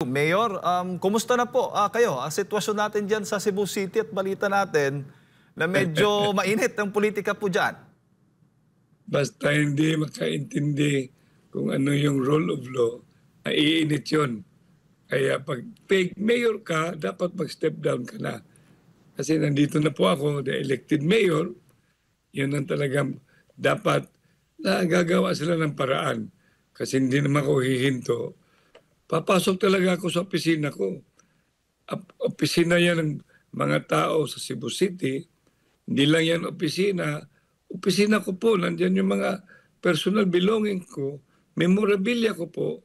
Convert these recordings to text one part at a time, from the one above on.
Mayor, kumusta na po kayo? Ang sitwasyon natin dyan sa Cebu City at balita natin na medyo mainit ang politika po dyan. Basta hindi makaintindi kung ano yung rule of law, naiinit yun. Kaya pag mayor ka, dapat mag-step down ka na. Kasi nandito na po ako, the elected mayor, yun ang talagang dapat na gagawa sila ng paraan. Kasi hindi naman ako hihinto. Papasok talaga ako sa opisina ko. Opisina yan ng mga tao sa Cebu City. Hindi lang yan opisina. Opisina ko po, nandiyan yung mga personal belonging ko, memorabilia ko po,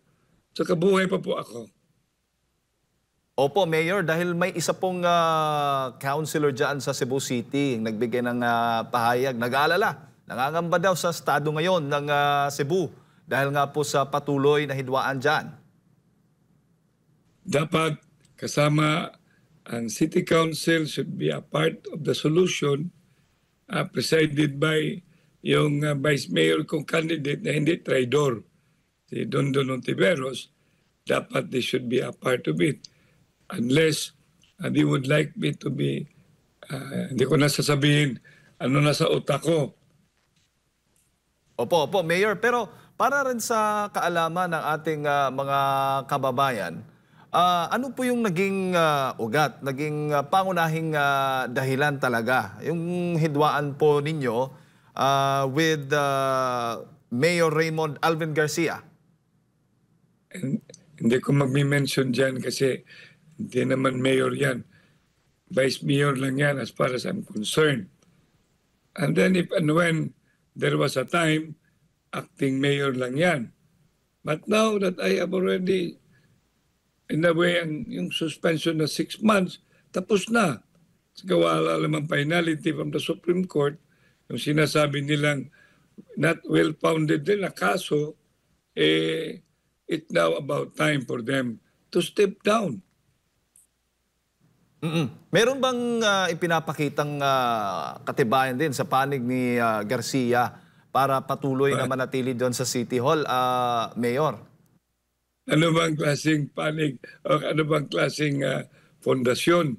sa kabuhay pa po ako. Opo, Mayor, dahil may isa pong councilor dyan sa Cebu City, nagbigay ng pahayag, nag-aalala, nangangamba daw sa estado ngayon ng Cebu dahil nga po sa patuloy na hidwaan dyan. Dapat kasama ang City Council should be a part of the solution, presided by yung Vice Mayor kong candidate na hindi traidor, si Dondon Ontiveros. Dapat they should be a part of it. Unless they would like me to be, hindi ko na sasabihin ano na sa utak ko. Opo, Mayor, pero para rin sa kaalaman ng ating mga kababayan, ano po yung naging ugat, naging pangunahing dahilan talaga, yung hidwaan po ninyo with Mayor Raymond Alvin Garcia? Hindi ko mag-mention dyan kasi hindi naman mayor yan. Vice Mayor lang yan as far as I'm concerned. And then if and when there was a time, acting mayor lang yan. But now that I have already, in a way, yung suspension na 6 months, tapos na. Wala naman finality from the Supreme Court, yung sinasabi nilang not well-founded din na kaso, it's now about time for them to step down. Meron bang ipinapakitang katibayan din sa panig ni Garcia para patuloy na manatili doon sa City Hall, Mayor? Ano bang klaseng panig o ano bang klaseng fondasyon?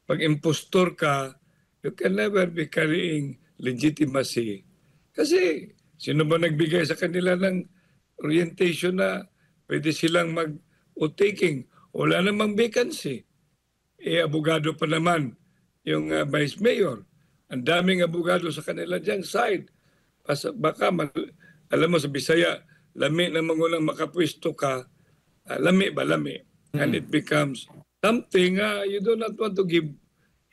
Pag impostor ka, you can never be carrying legitimacy. Kasi sino ba nagbigay sa kanila ng orientation na pwede silang mag-taking? Wala namang vacancy. Abogado pa naman yung Vice Mayor. Ang daming abogado sa kanila diyang side. Baka, alam mo sa Bisaya, lami na mangulang makapwesto ka, lami ba lami? And it becomes something you do not want to give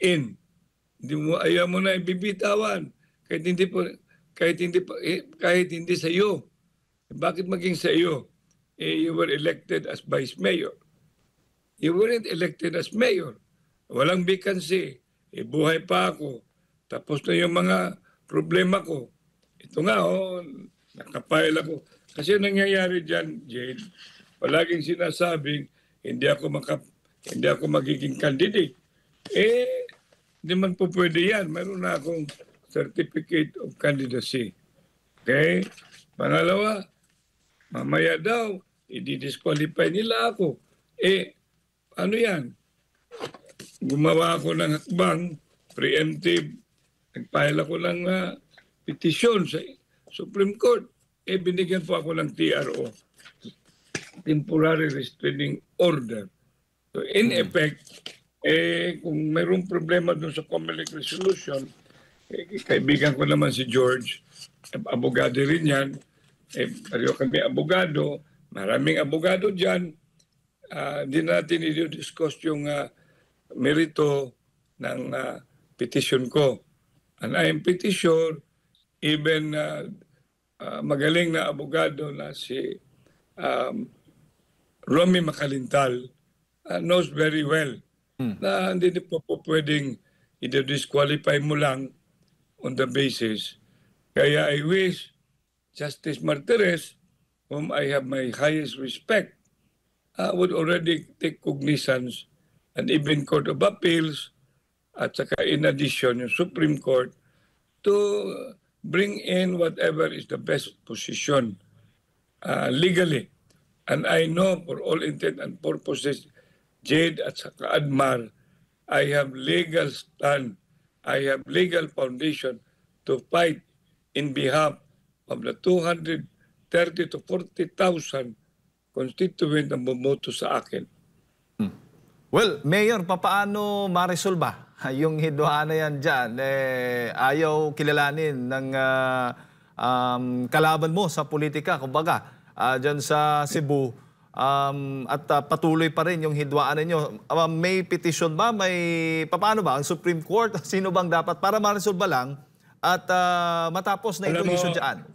in. Ayaw mo na ibibitawan. Kahit hindi sa iyo. Bakit maging sa iyo? You were elected as Vice Mayor. You weren't elected as mayor. Walang vacancy. Buhay pa ako. Tapos na yung mga problema ko. Ito nga, nakapile ako. Kasi nangyayari dyan, Jade, palaging sinasabing, hindi ako magiging candidate. Hindi man po pwede yan. Mayroon na akong certificate of candidacy. Okay? Pangalawa, mamaya daw, i-disqualify nila ako. Ano yan? Gumawa ako ng hakbang, preemptive, nagpahil ako ng petisyon sa Supreme Court. Binigyan po ako ng TRO, Temporary Restraining Order. So in effect, kung mayroong problema dun sa Comelec Resolution, kaibigan ko naman si George, abogado rin yan, pareho kami abogado, maraming abogado dyan. Di natin i-discuss yung merito ng petition ko. And I am pretty sure even magaling na abogado na si Romy Macalintal knows very well na hindi po pwedeng i-disqualify mo lang on the basis. Kaya I wish Justice Martirez, whom I have my highest respect, would already take cognizance, and even Court of Appeals at saka in addition yung Supreme Court to bring in whatever is the best position legally And I know for all intent and purposes, Jade at saka Admar, I have legal stand, I have legal foundation to fight in behalf of the 230 to 40,000 constituent na bumoto sa akin. Well, Mayor, papaano ma-resolve ba yung hidwaan na yan dyan? Ayaw kilalanin ng kalaban mo sa politika, kumbaga, dyan sa Cebu. Patuloy pa rin yung hidwaan ninyo. May petition ba? Paano ba? Ang Supreme Court? Sino bang dapat? Para ma-resolve ba lang at matapos na itong issue dyan?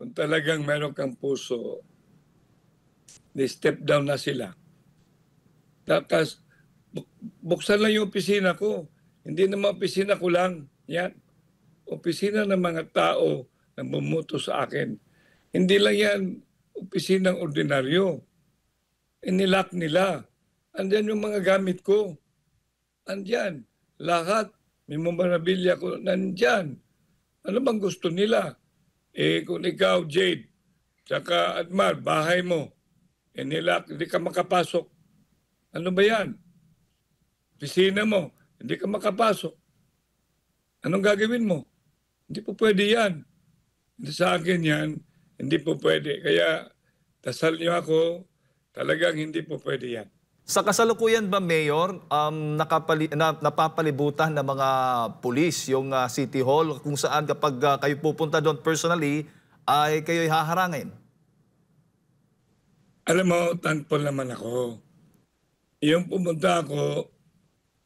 Kung talagang meron kang puso, they step down na sila. Tapos, buksan lang yung opisina ko. Hindi naman opisina ko lang. Yan. Opisina ng mga tao na bumuto sa akin. Hindi lang yan opisinang ordinaryo. Inilak nila. Andyan yung mga gamit ko. Andyan. Lahat. May memorabilia ko. Nandyan. Ano bang gusto nila? Kung ikaw, Jade, tsaka Admar, bahay mo. Inilak, hindi ka makapasok. Ano ba yan? Opisina mo, hindi ka makapasok. Anong gagawin mo? Hindi po pwede yan. Hindi sa akin yan, hindi po pwede. Kaya dasal niyo ako, talagang hindi po pwede yan. Sa kasalukuyan ba, Mayor, napapalibutan ng mga pulis yung City Hall kung saan kapag kayo pupunta doon personally, ay kayo'y haharangin? Alam mo, thankful naman ako. Yung pumunta ako,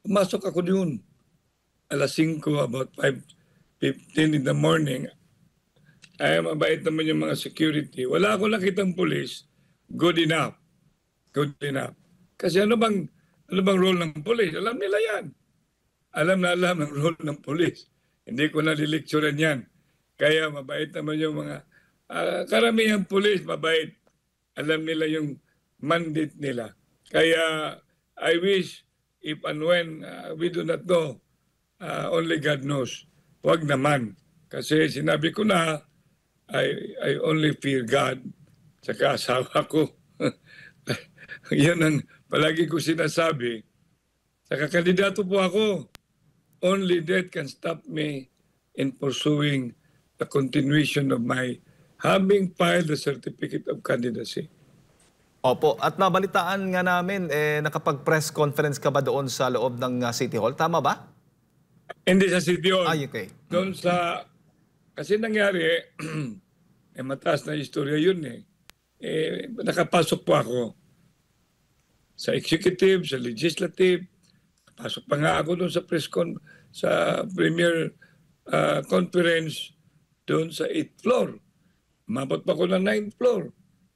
pumasok ako doon. Alas 5, about 5:15 in the morning. Ay, mabait naman yung mga security. Wala akong nakitang police. Good enough. Good enough. Kasi ano bang role ng police? Alam nila yan. Alam ang role ng police. Hindi ko nalilecturean yan. Kaya mabait naman yung mga karamihang police, mabait. Alam nila yung mandate nila. Kaya I wish if and when we do not know, only God knows. Huwag naman. Kasi sinabi ko na, I only fear God. Saka asawa ko. Yan ang palagi ko sinasabi. Saka kandidato po ako. Only death can stop me in pursuing the continuation of my having filed the certificate of candidacy. Opo, at nabalitaan nga namin, nakapag-press conference ka ba doon sa loob ng City Hall? Tama ba? Hindi sa City Hall. Okay. Doon sa, kasi nangyari, mataas na istorya yun nakapasok po ako sa executive, sa legislative. Pasok pa nga ako doon sa sa premier conference doon sa 8th floor. Umabot pa ako ng 9th floor.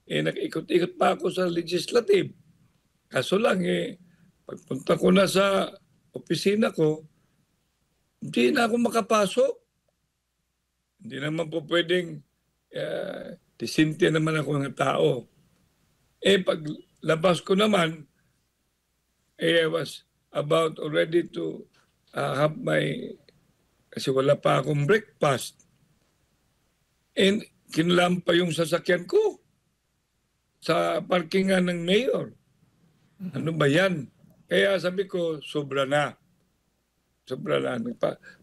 Nag-ikot-ikot pa ako sa legislative. Kaso lang pagpunta ko na sa opisina ko, hindi na ako makapasok. Hindi naman po pwedeng disinte naman ako ng tao. Paglabas ko naman, I was about already to have kasi wala pa akong breakfast. Kinulam pa yung sasakyan ko sa parkingan ng mayor. Ano ba yan? Kaya sabi ko, sobra na. Sobra na.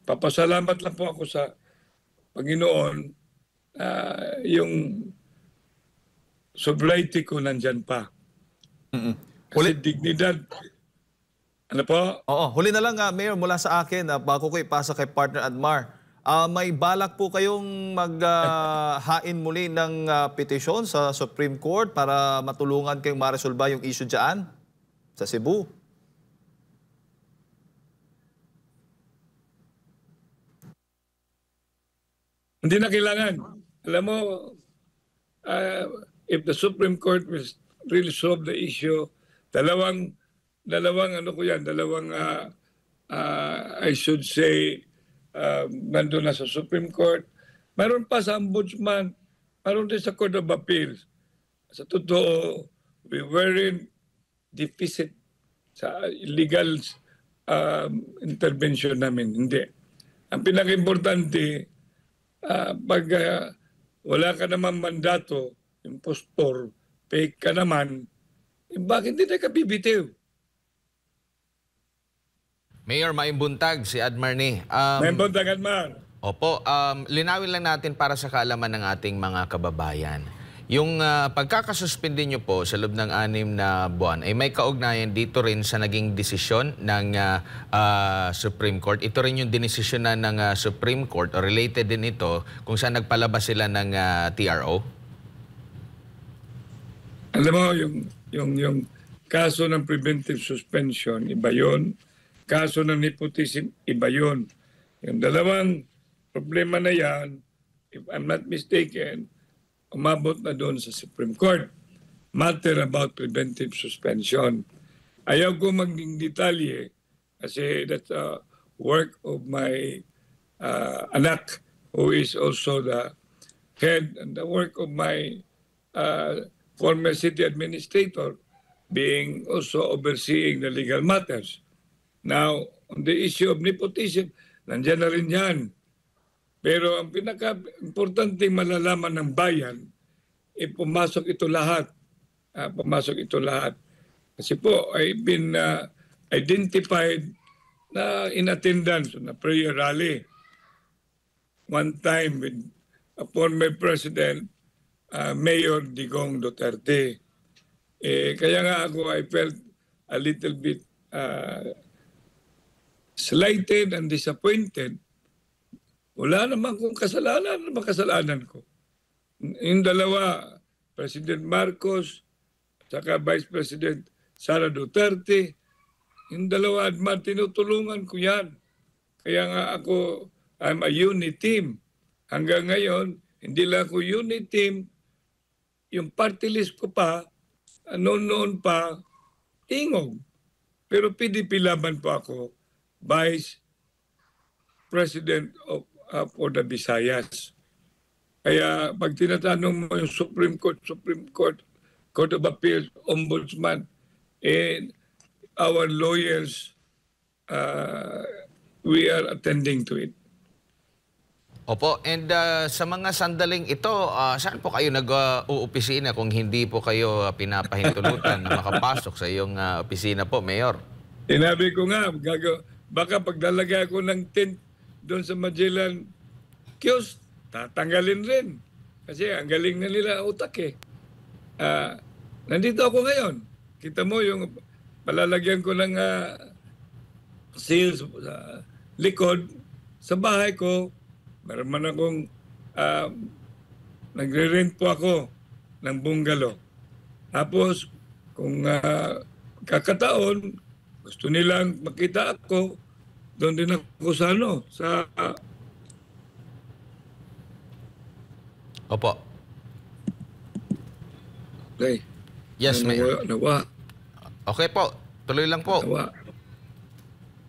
Papasalamat lang po ako sa Panginoon. Yung sobriety ko nandyan pa. Kasi dignidad. Ano po? Oo, huli na lang Mayor, mula sa akin, bago ko ipasa kay partner Admar. May balak po kayong maghain muli ng petisyon sa Supreme Court para matulungan kayong ma-resolve yung issue dyan sa Cebu? Hindi na kailangan. Alam mo, if the Supreme Court will really solve the issue, dalawang I should say, nandun na sa Supreme Court. Mayroon pa sa Ombudsman, mayroon din sa Court of Appeals. Sa totoo, we weren't deficit sa legal intervention namin. Hindi. Ang pinaka-importante, pag wala ka naman mandato, impostor, fake ka naman, bakit hindi ka bibitiw? Mayor, maimbuntag si Admarne. May buntagan man. Opo, linawin lang natin para sa kaalaman ng ating mga kababayan. Yung pagkakasuspindi nyo po sa loob ng 6 na buwan ay may kaugnayan dito rin sa naging desisyon ng Supreme Court. Ito rin yung dinesisyonan ng Supreme Court o related din ito kung saan nagpalabas sila ng TRO? Alam mo, yung kaso ng preventive suspension, iba yun. Kaso ng nepotism, iba yun. Yung dalawang problema na yan, if I'm not mistaken, umabot na doon sa Supreme Court. Matter about preventive suspension. Ayaw ko maging detalye kasi that's a work of my anak who is also the head and the work of my former city administrator being also overseeing the legal matters. Now, on the issue of nepotism, nandiyan na rin yan. Pero ang pinaka-importanting malalaman ng bayan, pumasok ito lahat. Pumasok ito lahat. Kasi po, I've been identified na in attendance na prayer rally. One time with a former President, Mayor Digong Duterte. Kaya nga ako, I felt a little bit slighted and disappointed. Wala naman kung kasalanan, ano ba kasalanan ko? Yung dalawa, President Marcos, saka Vice President Sara Duterte, yung dalawa, tinutulungan ko yan. Kaya nga ako, I'm a unit team. Hanggang ngayon, hindi lang ako unit team, yung party list ko pa, noon pa, tingog. Pero PDP laban pa ako, Vice President for the Visayas. Kaya pag tinatanong mo yung Supreme Court, Court of Appeals, Ombudsman, and our lawyers, we are attending to it. Opo, and sa mga sandaling ito, saan po kayo nag-uopisina kung hindi po kayo pinapahintulutan na makapasok sa iyong opisina po, Mayor? Sinabi ko nga, baka pagdalagay ako ng tent doon sa Magellan Kiosk, tatanggalin rin. Kasi ang galing na nila utak eh. Nandito ako ngayon. Kita mo yung palalagyan ko ng sales sa likod. Sa bahay ko, meron man akong nagre-rent po ako ng bungalow. Tapos, kung kakataon, gusto nilang makita ako, doon din ako sa Opo. Okay. Yes, Mayor. Nawa. Okay po, tuloy lang po. Nawa.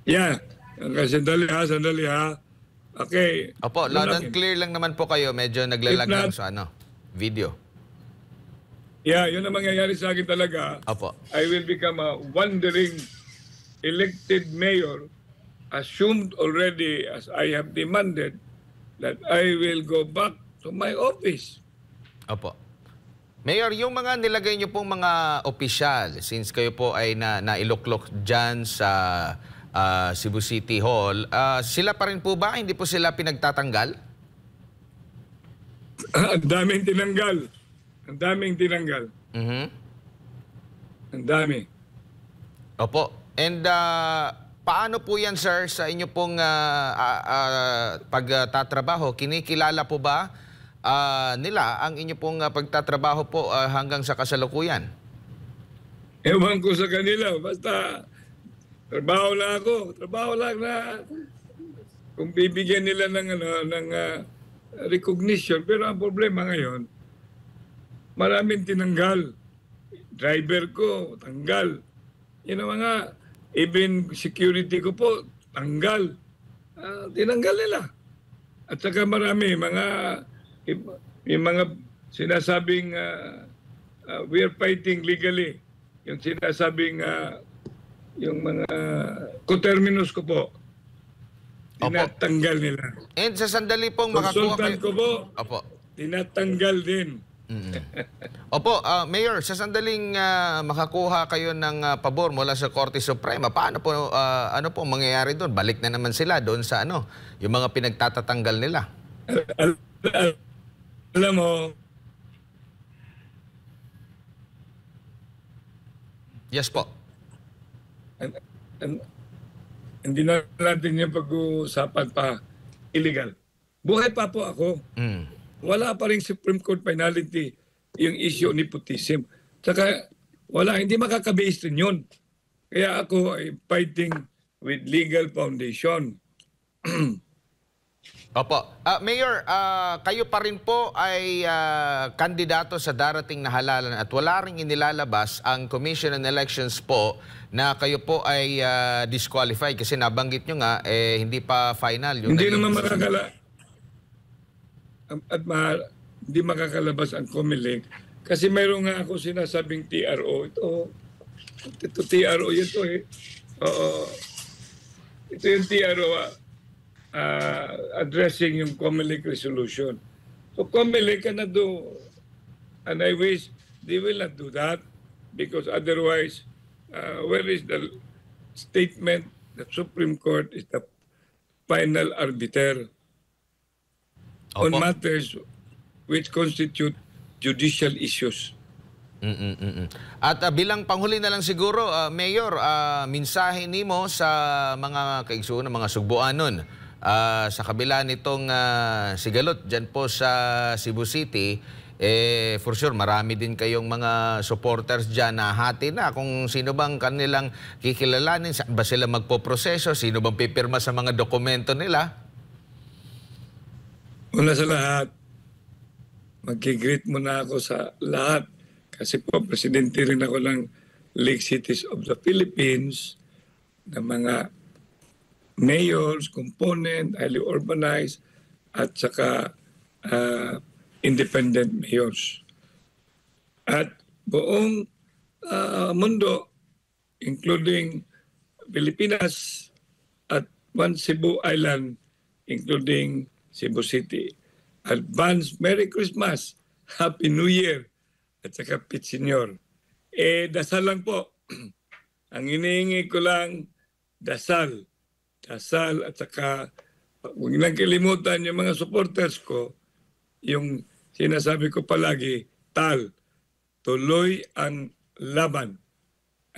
Yeah. Sandali ha. Okay. Opo, loud and clear lang naman po kayo. Medyo naglalag lang sa video. Yeah, yun ang mangyayari sa akin talaga. Opo. I will become a wandering elected mayor, assumed already as I have demanded that I will go back to my office. Opo. Mayor, yung mga nilagay niyo pong mga opisyal, since kayo po ay nailuklok dyan sa Cebu City Hall, sila pa rin po ba? Hindi po sila pinagtatanggal? Ang daming tinanggal. Ang daming tinanggal. Ang dami. Opo. And paano po yan, sir, sa inyo pong pagtatrabaho? Kinikilala po ba nila ang inyo pong pagtatrabaho po hanggang sa kasalukuyan? Ewan ko sa kanila. Basta trabaho lang ako. Trabaho lang na kung bibigyan nila ng recognition. Pero ang problema ngayon, maraming tinanggal. Driver ko, tanggal. Yun ang mga, even security ko po, tanggal. Tinanggal nila. At saka marami, may mga sinasabing we are fighting legally. Yung sinasabing yung mga coterminus ko po, tinatanggal nila. And sa sandali pong makakuha Consultant ko po, Opo. tinatanggal din. Opo, Mayor, sa sandaling makakuha kayo ng pabor mula sa Korte Suprema, paano po, ano po mangyayari doon? Balik na naman sila doon sa ano, yung mga pinagtatatanggal nila. Al- al- Alam mo, Yes po. an- an- hindi na natin yung pag-uusapan pa illegal. Buhay pa po ako. Mm. Wala pa rin Supreme Court finality yung issue of nepotism. Tsaka hindi makaka-base rin yun. Kaya ako ay fighting with legal foundation. Opo. Mayor, kayo pa rin po ay kandidato sa darating na halalan at wala ring inilalabas ang Commission on Elections po na kayo po ay disqualified kasi nabanggit nyo nga, hindi pa final. Yung Hindi naging naman decision. hindi makakalabas ang COMELEC kasi mayroon nga ako sinasabing TRO. Ito TRO yun to eh. Oo. Ito yung TRO addressing yung COMELEC resolution. So COMELEC cannot do, and I wish they will not do that because otherwise, where is the statement that Supreme Court is the final arbiter on Opo. matters which constitute judicial issues? At bilang panghuli na lang siguro, Mayor, mensahe nimo sa mga kaigsuon, mga Sugbuanon, sa kabila nitong sigalot dyan po sa Cebu City, for sure marami din kayong mga supporters dyan na hati na kung sino bang kanilang kikilalanin, saan ba sila magpoproseso, sino bang pipirma sa mga dokumento nila. Una sa lahat, mag-greet muna ako sa lahat kasi po presidente rin ako ng Lake Cities of the Philippines na mga mayors, component, highly urbanized at saka independent mayors. At buong mundo, including Pilipinas at one Cebu Island, including Cebu City. Advance Merry Christmas, Happy New Year, at saka Pit Senior. Dasal lang po. Ang inihingi ko lang, dasal. Dasal at saka huwag lang kalimutan yung mga supporters ko, yung sinasabi ko palagi, tuloy ang laban.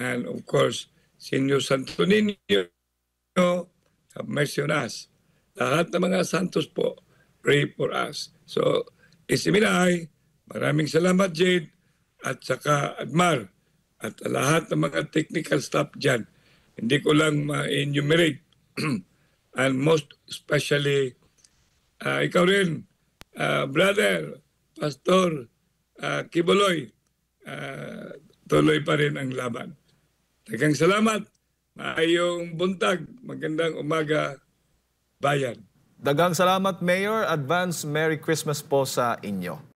And of course, Senyor Santo Niño, have mercy on us. Lahat ng mga santos po, pray for us. So, Isiminay, maraming salamat Jade, at saka Admar, at lahat ng mga technical staff dyan. Hindi ko lang ma-enumerate. And most especially, ikaw rin, brother, Pastor Kibuloy, tuloy pa rin ang laban. Daghang salamat, maayong buntag, magandang umaga, bayan. Daghang salamat, Mayor. Advance Merry Christmas po sa inyo.